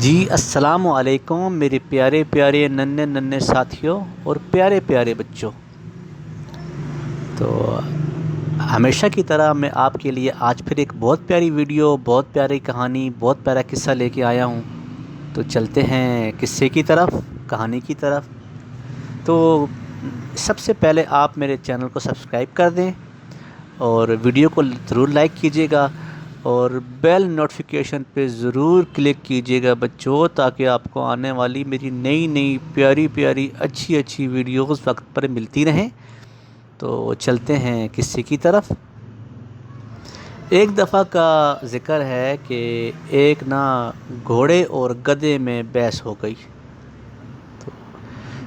جی السلام علیکم میرے پیارے پیارے ننھے ساتھیوں اور پیارے پیارے بچوں۔ تو ہمیشہ کی طرح میں آپ کے لیے آج پھر ایک بہت پیاری ویڈیو، بہت پیاری کہانی، بہت پیارا قصہ لے کے آیا ہوں۔ تو چلتے ہیں قصے کی طرف، کہانی کی طرف۔ تو سب سے پہلے آپ میرے چینل کو سبسکرائب کر دیں اور ویڈیو کو ضرور لائک کیجیے گا اور بیل نوٹیفیکیشن پہ ضرور کلک کیجیے گا بچوں، تاکہ آپ کو آنے والی میری نئی پیاری پیاری اچھی ویڈیوز وقت پر ملتی رہیں۔ تو چلتے ہیں قصے کی طرف۔ ایک دفعہ کا ذکر ہے کہ ایک گھوڑے اور گدھے میں بحث ہو گئی۔ تو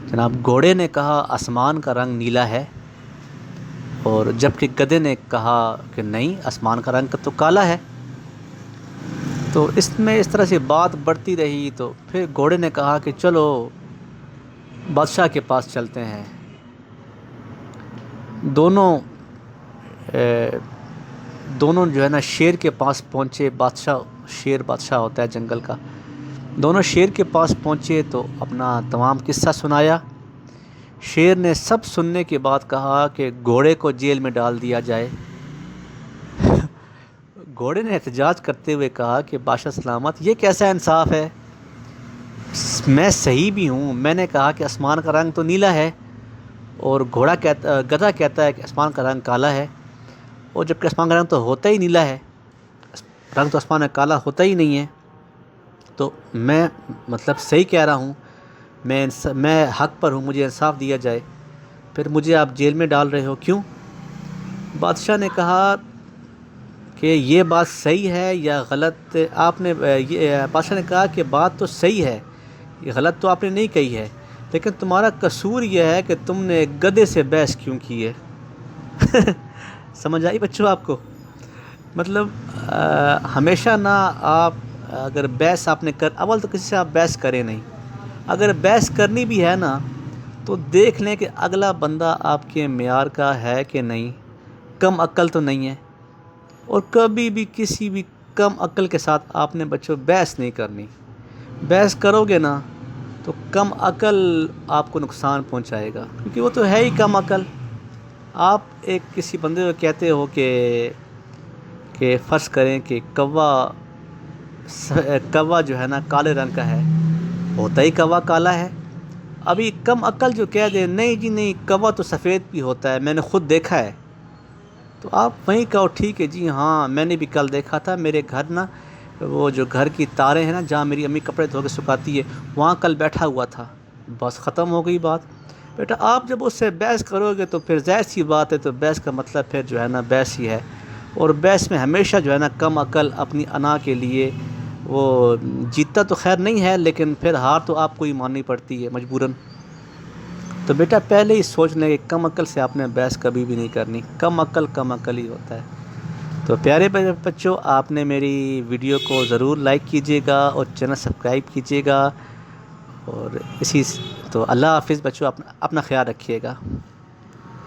جناب گھوڑے نے کہا آسمان کا رنگ نیلا ہے، اور جبکہ گدھے نے کہا کہ نہیں، آسمان کا رنگ تو کالا ہے۔ تو اس طرح سے بات بڑھتی رہی۔ تو پھر گھوڑے نے کہا کہ چلو بادشاہ کے پاس چلتے ہیں۔ دونوں جو ہے شیر کے پاس پہنچے۔ شیر بادشاہ ہوتا ہے جنگل کا۔ دونوں شیر کے پاس پہنچے تو اپنا تمام قصہ سنایا۔ شیر نے سب سننے کے بعد کہا کہ گھوڑے کو جیل میں ڈال دیا جائے۔ گھوڑے نے احتجاج کرتے ہوئے کہا کہ بادشاہ سلامت، یہ کیسا انصاف ہے؟ میں صحیح بھی ہوں، میں نے کہا کہ آسمان کا رنگ تو نیلا ہے، اور گدھا کہتا ہے کہ آسمان کا رنگ کالا ہے، اور جبکہ آسمان کا رنگ تو ہوتا ہی نیلا ہے، رنگ تو آسمان کا کالا ہوتا ہی نہیں ہے۔ تو میں صحیح کہہ رہا ہوں، میں حق پر ہوں، مجھے انصاف دیا جائے، پھر مجھے آپ جیل میں ڈال رہے ہو، کیوں؟ بادشاہ نے کہا کہ یہ بات صحیح ہے یا غلط؟ بادشاہ نے کہا کہ بات تو صحیح ہے، یہ غلط تو آپ نے نہیں کہی ہے، لیکن تمہارا قصور یہ ہے کہ تم نے گدھے سے بحث کیوں کی ہے؟ سمجھ آئی بچوں آپ کو؟ ہمیشہ آپ اگر بحث آپ نے اول تو کسی سے آپ بحث کریں نہیں۔ اگر بحث کرنی بھی ہے تو دیکھ لیں کہ اگلا بندہ آپ کے معیار کا ہے کہ نہیں، کم عقل تو نہیں ہے۔ اور کبھی بھی کسی بھی کم عقل کے ساتھ آپ نے بچوں بحث نہیں کرنی۔ بحث کرو گے تو کم عقل آپ کو نقصان پہنچائے گا، کیونکہ وہ تو ہے ہی کم عقل۔ آپ کسی بندے کو کہتے ہو کہ فرض کریں کہ کوا جو ہے کالے رنگ کا ہے، ہوتا ہی کوا کالا ہے۔ ابھی کم عقل جو کہہ دے نہیں جی نہیں، کوا تو سفید بھی ہوتا ہے، میں نے خود دیکھا ہے، تو آپ وہیں کہو ٹھیک ہے جی ہاں، میں نے بھی کل دیکھا تھا، میرے گھر وہ جو گھر کی تاریں ہیں جہاں میری امی کپڑے دھو کے سکھاتی ہے، وہاں کل بیٹھا ہوا تھا، بس ختم ہو گئی بات۔ بیٹا آپ جب اس سے بحث کرو گے تو پھر ظاہر سی بات ہے، تو بحث کا مطلب پھر جو ہے بحث ہی ہے، اور بحث میں ہمیشہ جو ہے کم عقل اپنی انا کے لیے وہ جیتتا تو خیر نہیں ہے، لیکن پھر ہار تو آپ کو ہی ماننی پڑتی ہے مجبوراً۔ تو بیٹا پہلے ہی سوچ لیں کہ کم عقل سے آپ نے بحث کبھی بھی نہیں کرنی، کم عقل ہی ہوتا ہے۔ تو پیارے بچوں، آپ نے میری ویڈیو کو ضرور لائک کیجیے گا اور چینل سبسکرائب کیجیے گا، اور تو اللہ حافظ بچوں، اپنا خیال رکھیے گا۔